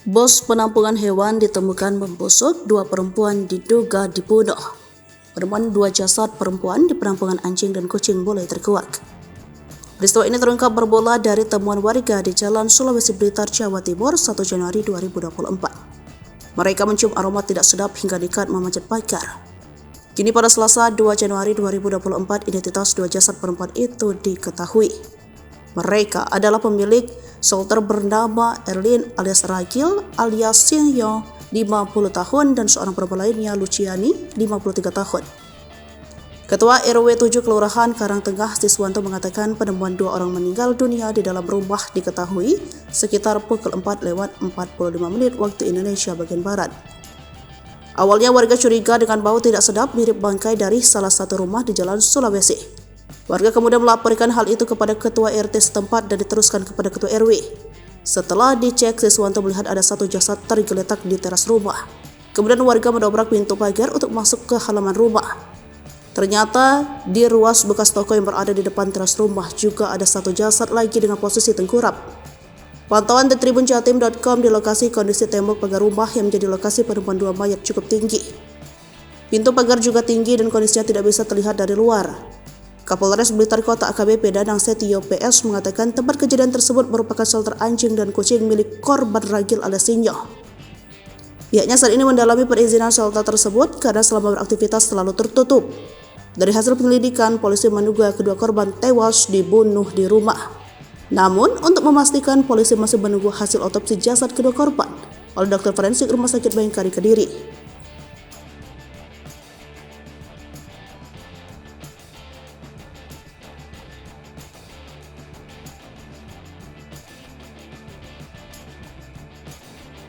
Bos penampungan hewan ditemukan membusuk, 2 perempuan diduga dibunuh. Penemuan 2 jasad perempuan di penampungan anjing dan kucing mulai terkuak. Peristiwa ini terungkap bermula dari temuan warga di Jalan Sulawesi Blitar, Jawa Timur 1 Januari 2024. Mereka mencium aroma tidak sedap hingga nekat memanjat pagar. Kini pada Selasa 2 Januari 2024, identitas 2 jasad perempuan itu diketahui. Mereka adalah pemilik shelter bernama Erlin alias Ragil alias Sinyo 50 tahun dan seorang perempuan lainnya Luciani 53 tahun. Ketua RW 7 Kelurahan Karangtengah Siswanto mengatakan penemuan 2 orang meninggal dunia di dalam rumah diketahui sekitar pukul 4:45 waktu Indonesia bagian Barat. Awalnya warga curiga dengan bau tidak sedap mirip bangkai dari salah satu rumah di Jalan Sulawesi. Warga kemudian melaporkan hal itu kepada Ketua RT setempat dan diteruskan kepada Ketua RW. Setelah dicek, Siswanto melihat ada 1 jasad tergeletak di teras rumah. Kemudian warga mendobrak pintu pagar untuk masuk ke halaman rumah. Ternyata di ruas bekas toko yang berada di depan teras rumah juga ada 1 jasad lagi dengan posisi tengkurap. Pantauan di tribunjatim.com di lokasi kondisi tembok pagar rumah yang menjadi lokasi penemuan 2 mayat cukup tinggi. Pintu pagar juga tinggi dan kondisinya tidak bisa terlihat dari luar. Kapolres Blitar Kota AKBP Danang Setio PS mengatakan tempat kejadian tersebut merupakan shelter anjing dan kucing milik korban Ragil alias Sinyo. Pihaknya saat ini mendalami perizinan shelter tersebut karena selama beraktivitas selalu tertutup. Dari hasil penyelidikan, polisi menduga kedua korban tewas dibunuh di rumah. Namun, untuk memastikan, polisi masih menunggu hasil otopsi jasad kedua korban oleh dokter forensik Rumah Sakit Bayangkari Kediri.